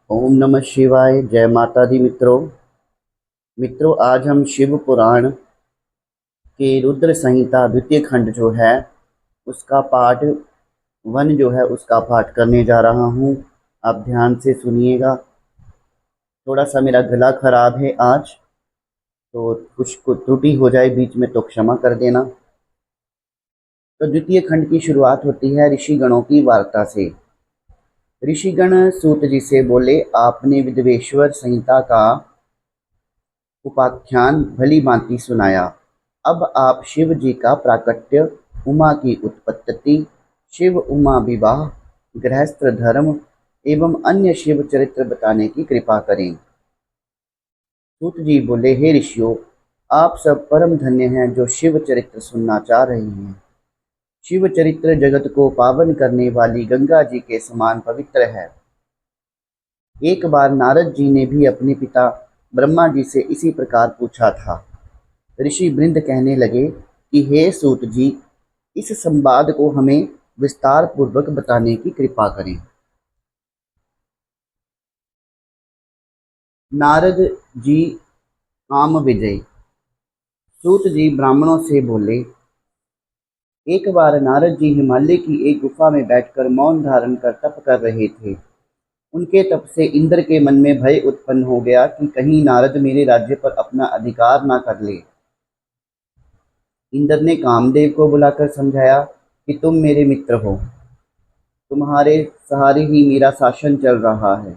ओम नमः शिवाय। जय माता दी मित्रों। आज हम शिव पुराण के रुद्र संहिता द्वितीय खंड जो है उसका पाठ वन जो है उसका पाठ करने जा रहा हूँ। आप ध्यान से सुनिएगा। थोड़ा सा मेरा गला खराब है आज, तो कुछ त्रुटि हो जाए बीच में तो क्षमा कर देना। तो द्वितीय खंड की शुरुआत होती है ऋषिगणों की वार्ता से। ऋषिगण सूत जी से बोले, आपने विद्वेश्वर संहिता का उपाख्यान भली भांति सुनाया। अब आप शिव जी का प्राकट्य, उमा की उत्पत्ति, शिव उमा विवाह, गृहस्थ धर्म एवं अन्य शिव चरित्र बताने की कृपा करें। सूत जी बोले, हे ऋषियों, आप सब परम धन्य हैं जो शिव चरित्र सुनना चाह रहे हैं। शिव चरित्र जगत को पावन करने वाली गंगा जी के समान पवित्र है। एक बार नारद जी ने भी अपने पिता ब्रह्मा जी से इसी प्रकार पूछा था। ऋषि वृंद कहने लगे कि हे सूत जी, इस संवाद को हमें विस्तार पूर्वक बताने की कृपा करें। नारद जी काम विजय। सूत जी ब्राह्मणों से बोले, एक बार नारद जी हिमालय की एक गुफा में बैठकर मौन धारण कर तप कर रहे थे। उनके तप से इंद्र के मन में भय उत्पन्न हो गया कि कहीं नारद मेरे राज्य पर अपना अधिकार न कर ले। इंद्र ने कामदेव को बुलाकर समझाया कि तुम मेरे मित्र हो, तुम्हारे सहारे ही मेरा शासन चल रहा है।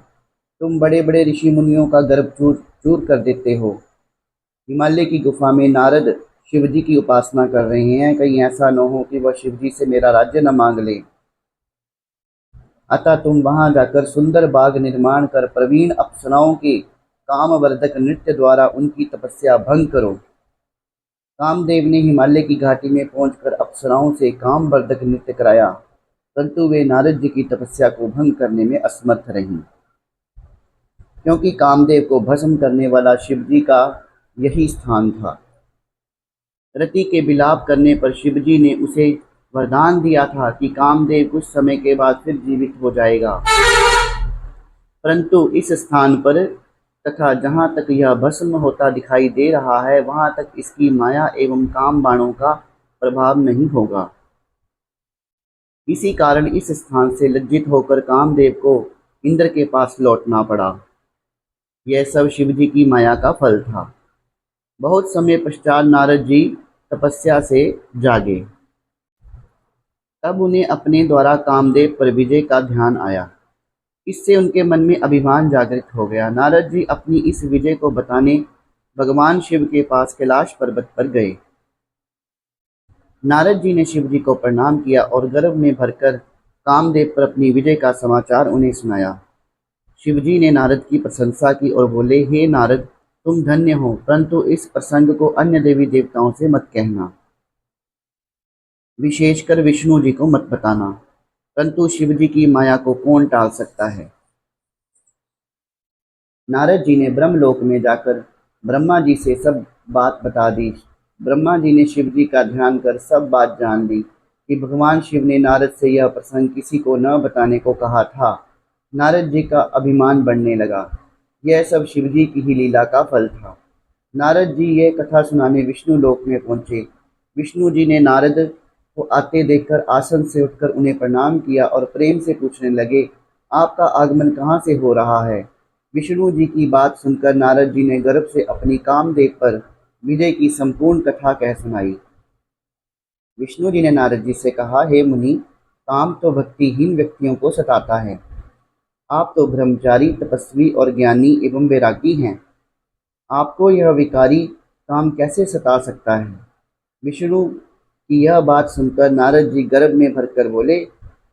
तुम बड़े बड़े ऋषि मुनियों का गर्भ चूर चूर कर देते हो। हिमालय की गुफा में नारद शिवजी की उपासना कर रहे हैं, कहीं ऐसा न हो कि वह शिवजी से मेरा राज्य न मांग ले। अतः तुम वहां जाकर सुंदर बाग निर्माण कर प्रवीण अप्सराओं के कामवर्धक नृत्य द्वारा उनकी तपस्या भंग करो। कामदेव ने हिमालय की घाटी में पहुंचकर अप्सराओं से कामवर्धक नृत्य कराया, परंतु वे नारद जी की तपस्या को भंग करने में असमर्थ रहीं, क्योंकि कामदेव को भस्म करने वाला शिवजी का यही स्थान था। रति के विलाप करने पर शिवजी ने उसे वरदान दिया था कि कामदेव कुछ समय के बाद फिर जीवित हो जाएगा, परंतु इस स्थान पर तथा जहाँ तक यह भस्म होता दिखाई दे रहा है वहाँ तक इसकी माया एवं काम बाणों का प्रभाव नहीं होगा। इसी कारण इस स्थान से लज्जित होकर कामदेव को इंद्र के पास लौटना पड़ा। यह सब शिवजी की माया का फल था। बहुत समय पश्चात नारद जी तपस्या से जागे। तब उन्हें अपने द्वारा कामदेव पर विजय का ध्यान आया। इससे उनके मन में अभिमान जागृत हो गया। नारद जी अपनी इस विजय को बताने भगवान शिव के पास कैलाश पर्वत पर गए। नारद जी ने शिव जी को प्रणाम किया और गर्व में भरकर कामदेव पर अपनी विजय का समाचार उन्हें सुनाया। शिवजी ने नारद की प्रशंसा की और बोले, हे नारद, तुम धन्य हो, परंतु इस प्रसंग को अन्य देवी देवताओं से मत कहना, विशेषकर विष्णु जी को मत बताना, परंतु शिव जी की माया को कौन टाल सकता है। नारद जी ने ब्रह्मलोक में जाकर ब्रह्मा जी से सब बात बता दी। ब्रह्मा जी ने शिव जी का ध्यान कर सब बात जान ली कि भगवान शिव ने नारद से यह प्रसंग किसी को न बताने को कहा था। नारद जी का अभिमान बढ़ने लगा। यह सब शिव जी की ही लीला का फल था। नारद जी यह कथा सुनाने विष्णु लोक में पहुंचे। विष्णु जी ने नारद को आते देखकर आसन से उठकर उन्हें प्रणाम किया और प्रेम से पूछने लगे, आपका आगमन कहाँ से हो रहा है। विष्णु जी की बात सुनकर नारद जी ने गर्व से अपनी कामदेव पर विजय की संपूर्ण कथा कह सुनाई। विष्णु जी ने नारद जी से कहा, हे मुनि, काम तो भक्तिहीन व्यक्तियों को सताता है। आप तो ब्रह्मचारी, तपस्वी और ज्ञानी एवं वैरागी हैं। आपको यह विकारी काम कैसे सता सकता है। विष्णु की यह बात सुनकर नारद जी गर्व में भरकर बोले,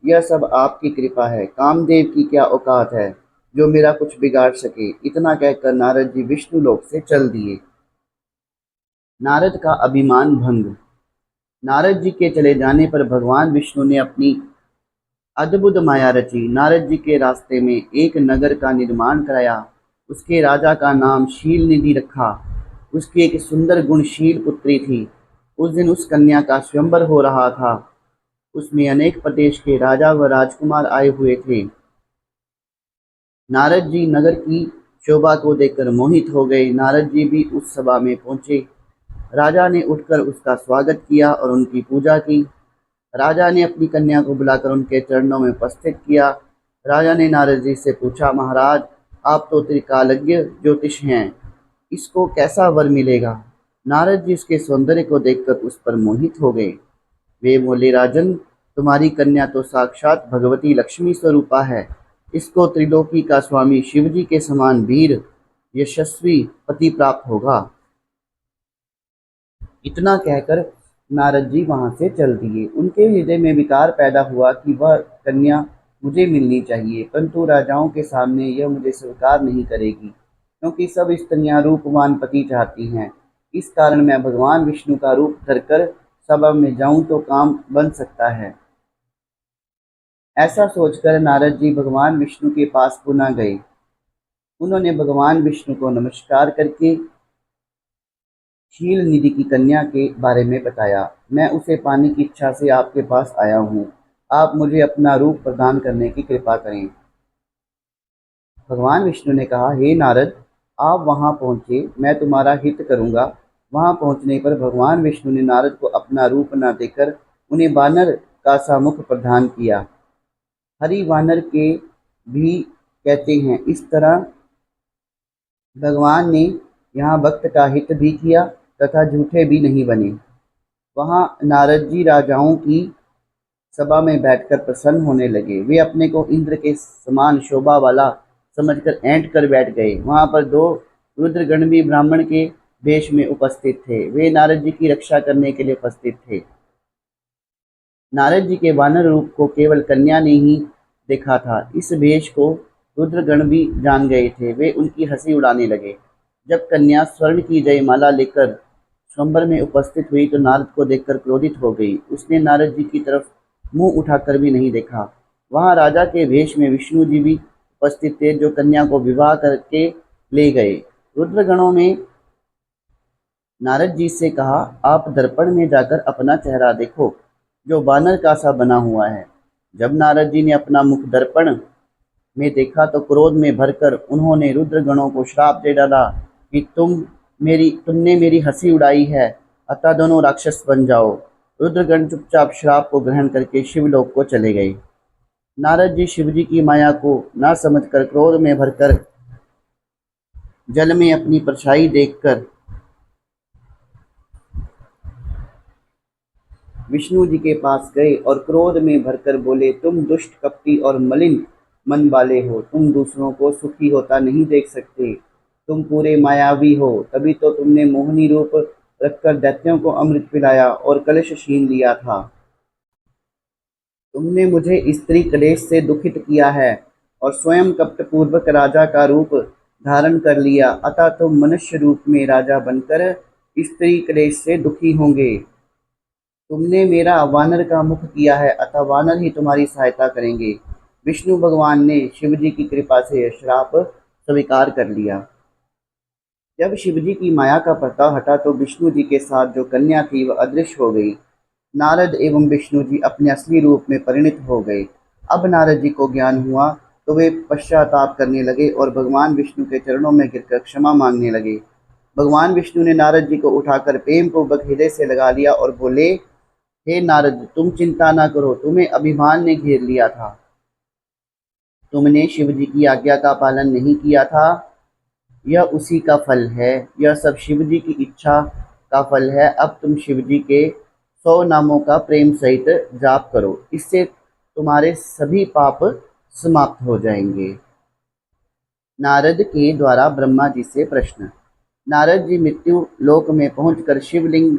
यह सब आपकी कृपा है। कामदेव की क्या औकात है जो मेरा कुछ बिगाड़ सके। इतना कहकर नारद जी विष्णु लोक से चल दिए। नारद का अभिमान भंग। नारद जी के चले जाने पर भगवान विष्णु ने अपनी अद्भुत माया रची। नारद जी के रास्ते में एक नगर का निर्माण कराया। उसके राजा का नाम शील निधि रखा। उसकी एक सुंदर गुणशील पुत्री थी। उस दिन उस कन्या का स्वयंवर हो रहा था। उसमें अनेक प्रदेश के राजा व राजकुमार आए हुए थे। नारद जी नगर की शोभा को देखकर मोहित हो गए। नारद जी भी उस सभा में पहुंचे। राजा ने उठकर उसका स्वागत किया और उनकी पूजा की। राजा ने अपनी कन्या को बुलाकर उनके चरणों में उपस्थित किया। राजा ने नारद जी से पूछा, महाराज, आप तो त्रिकालज्ञ ज्योतिष हैं, इसको कैसा वर मिलेगा? नारद जी उसके सौंदर्य को देखकर उस पर मोहित हो गए। वे बोले, राजन, तुम्हारी कन्या तो साक्षात भगवती लक्ष्मी स्वरूपा है। इसको त्रिलोकी का स्वामी शिवजी के समान वीर यशस्वी पति प्राप्त होगा। इतना कहकर नारद जी वहां से चल दिए। उनके हृदय में विकार पैदा हुआ कि वह कन्या मुझे मिलनी चाहिए, परंतु राजाओं के सामने यह मुझे स्वीकार नहीं करेगी, क्योंकि सब स्त्रियां रूपवान पति चाहती हैं। इस कारण मैं भगवान विष्णु का रूप धरकर सभा में जाऊं तो काम बन सकता है। ऐसा सोचकर नारद जी भगवान विष्णु के पास पुनः गए। उन्होंने भगवान विष्णु को नमस्कार करके शील निधि की कन्या के बारे में बताया। मैं उसे पाने की इच्छा से आपके पास आया हूँ। आप मुझे अपना रूप प्रदान करने की कृपा करें। भगवान विष्णु ने कहा, हे नारद, आप वहां पहुंचे, मैं तुम्हारा हित करूंगा। वहां पहुंचने पर भगवान विष्णु ने नारद को अपना रूप न देकर उन्हें वानर का सा मुख प्रदान किया। हरि वानर के भी कहते हैं। इस तरह भगवान ने यहाँ भक्त का हित भी किया तथा झूठे भी नहीं बने। वहाँ नारद जी राजाओं की सभा में बैठकर प्रसन्न होने लगे। वे अपने को इंद्र के समान शोभा वाला समझकर ऐंठ कर बैठ गए। वहाँ पर दो रुद्रगण भी ब्राह्मण के वेश में उपस्थित थे। वे नारद जी की रक्षा करने के लिए उपस्थित थे। नारद जी के वानर रूप को केवल कन्या ने ही देखा था। इस वेश को रुद्रगण भी जान गए थे। वे उनकी हंसी उड़ाने लगे। जब कन्या स्वर्ण की जयमाला लेकर स्वयंवर में उपस्थित हुई तो नारद को देखकर क्रोधित हो गई। उसने नारद जी की तरफ मुंह उठाकर भी नहीं देखा। वहां राजा के वेश में विष्णु जी भी उपस्थित थे, जो कन्या को विवाह करके ले गए। रुद्रगणों ने नारद जी से कहा, आप दर्पण में जाकर अपना चेहरा देखो, जो बानर का सा बना हुआ है। जब नारद जी ने अपना मुख दर्पण में देखा तो क्रोध में भरकर उन्होंने रुद्रगणों को श्राप दे डाला कि तुमने मेरी हंसी उड़ाई है, अतः दोनों राक्षस बन जाओ। रुद्रगण चुपचाप श्राप को ग्रहण करके शिवलोक को चले गए। नारद जी शिवजी की माया को न समझकर क्रोध में भरकर जल में अपनी परछाई देखकर विष्णु जी के पास गए और क्रोध में भरकर बोले, तुम दुष्ट, कपटी और मलिन मन वाले हो। तुम दूसरों को सुखी होता नहीं देख सकते। तुम पूरे मायावी हो, तभी तो तुमने मोहिनी रूप रखकर दैत्यों को अमृत पिलाया और कलश छीन लिया था। तुमने मुझे स्त्री क्लेश से दुखित किया है और स्वयं कपटपूर्वक राजा का रूप धारण कर लिया, अतः तुम मनुष्य रूप में राजा बनकर स्त्री क्लेश से दुखी होंगे। तुमने मेरा वानर का मुख किया है, अतः वानर ही तुम्हारी सहायता करेंगे। विष्णु भगवान ने शिवजी की कृपा से यह श्राप स्वीकार कर लिया। जब शिवजी की माया का पर्दा हटा तो विष्णु जी के साथ जो कन्या थी वह अदृश्य हो गई। नारद एवं विष्णु जी अपने असली रूप में परिणत हो गए। अब नारद जी को ज्ञान हुआ तो वे पश्चाताप करने लगे और भगवान विष्णु के चरणों में गिरकर क्षमा मांगने लगे। भगवान विष्णु ने नारद जी को उठाकर प्रेम पूर्वक हृदय से लगा लिया और बोले, हे नारद, तुम चिंता न करो, तुम्हें अभिमान ने घेर लिया था। तुमने शिव जी की आज्ञा का पालन नहीं किया था, यह उसी का फल है। यह सब शिव जी की इच्छा का फल है। अब तुम शिव जी के 100 नामों का प्रेम सहित जाप करो, इससे तुम्हारे सभी पाप समाप्त हो जाएंगे। नारद के द्वारा ब्रह्मा जी से प्रश्न। नारद जी मृत्यु लोक में पहुंचकर शिवलिंग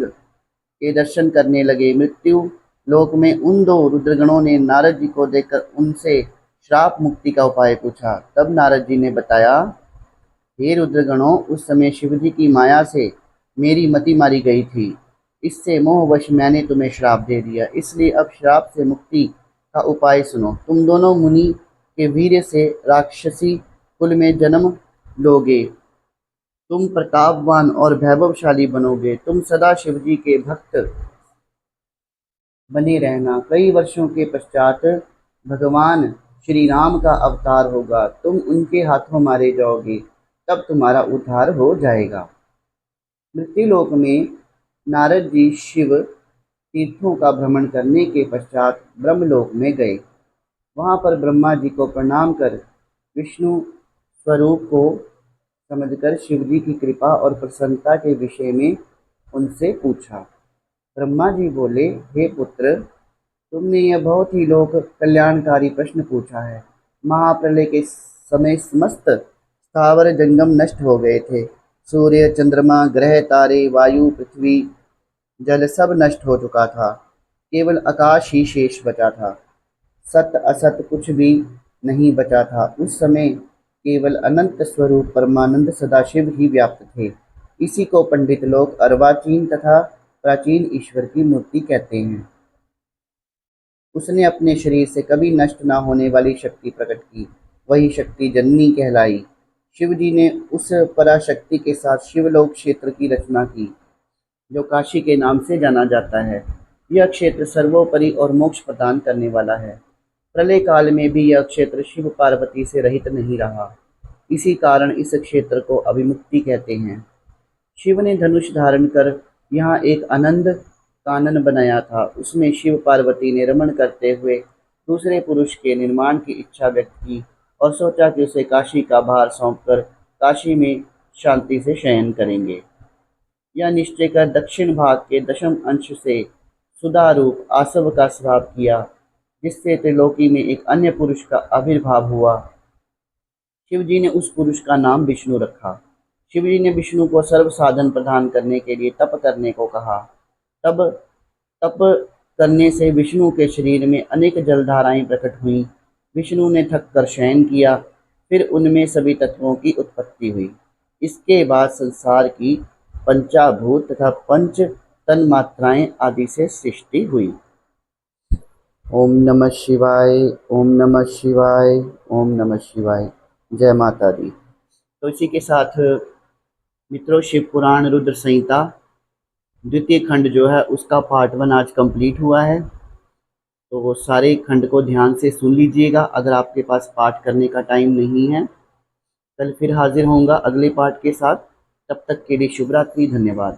के दर्शन करने लगे। मृत्यु लोक में उन दो रुद्रगणों ने नारद जी को देखकर उनसे श्राप मुक्ति का उपाय पूछा। तब नारद जी ने बताया, हे रुद्रगणों, उस समय शिवजी की माया से मेरी मति मारी गई थी। इससे मोहवश मैंने तुम्हें श्राप दे दिया। इसलिए अब श्राप से मुक्ति का उपाय सुनो। तुम दोनों मुनि के वीर्य से राक्षसी कुल में जन्म लोगे। तुम प्रतापवान और वैभवशाली बनोगे। तुम सदा शिवजी के भक्त बने रहना। कई वर्षों के पश्चात भगवान श्री राम का अवतार होगा, तुम उनके हाथों मारे जाओगे, तब तुम्हारा उद्धार हो जाएगा। मृत्युलोक में नारद जी शिव तीर्थों का भ्रमण करने के पश्चात ब्रह्मलोक में गए। वहाँ पर ब्रह्मा जी को प्रणाम कर विष्णु स्वरूप को समझकर शिव जी की कृपा और प्रसन्नता के विषय में उनसे पूछा। ब्रह्मा जी बोले, हे पुत्र, तुमने यह बहुत ही लोक कल्याणकारी प्रश्न पूछा है। महाप्रलय के समय समस्त स्थावर जंगम नष्ट हो गए थे। सूर्य, चंद्रमा, ग्रह, तारे, वायु, पृथ्वी, जल सब नष्ट हो चुका था। केवल आकाश ही शेष बचा था। सत असत कुछ भी नहीं बचा था। उस समय केवल अनंत स्वरूप परमानंद सदाशिव ही व्याप्त थे। इसी को पंडित लोग अर्वाचीन तथा प्राचीन ईश्वर की मूर्ति कहते हैं। उसने अपने शरीर से कभी नष्ट न होने वाली शक्ति प्रकट की, वही शक्ति जननी कहलाई। शिव जी ने उस पराशक्ति के साथ शिवलोक क्षेत्र की रचना की, जो काशी के नाम से जाना जाता है। यह क्षेत्र सर्वोपरि और मोक्ष प्रदान करने वाला है। प्रलय काल में भी यह क्षेत्र शिव पार्वती से रहित नहीं रहा। इसी कारण इस क्षेत्र को अभिमुक्ति कहते हैं। शिव ने धनुष धारण कर यहाँ एक आनंद कानन बनाया था। उसमें शिव पार्वती ने रमण करते हुए दूसरे पुरुष के निर्माण की इच्छा व्यक्त की और सोचा कि उसे काशी का भार सौंपकर काशी में शांति से शयन करेंगे। यह निश्चय कर दक्षिण भाग के दशम अंश से सुधा रूप आसव का श्राप किया, जिससे त्रिलोकी में एक अन्य पुरुष का आविर्भाव हुआ। शिवजी ने उस पुरुष का नाम विष्णु रखा। शिवजी ने विष्णु को सर्व साधन प्रदान करने के लिए तप करने को कहा। तब तप करने से विष्णु के शरीर में अनेक जलधाराएं प्रकट हुईं। विष्णु ने थक कर शयन किया, फिर उनमें सभी तत्वों की उत्पत्ति हुई। इसके बाद संसार की पंचाभूत तथा पंच तन्मात्राएं आदि से सृष्टि हुई। ओम नमः शिवाय, ओम नमः शिवाय, ओम नमः शिवाय। जय माता दी। तो इसी के साथ मित्रों, शिव पुराण रुद्र संहिता द्वितीय खंड जो है उसका पार्ट 1 आज कंप्लीट हुआ है। तो वो सारे खंड को ध्यान से सुन लीजिएगा अगर आपके पास पाठ करने का टाइम नहीं है। कल फिर हाजिर होऊंगा अगले पार्ट के साथ। तब तक के लिए शुभ रात्रि। धन्यवाद।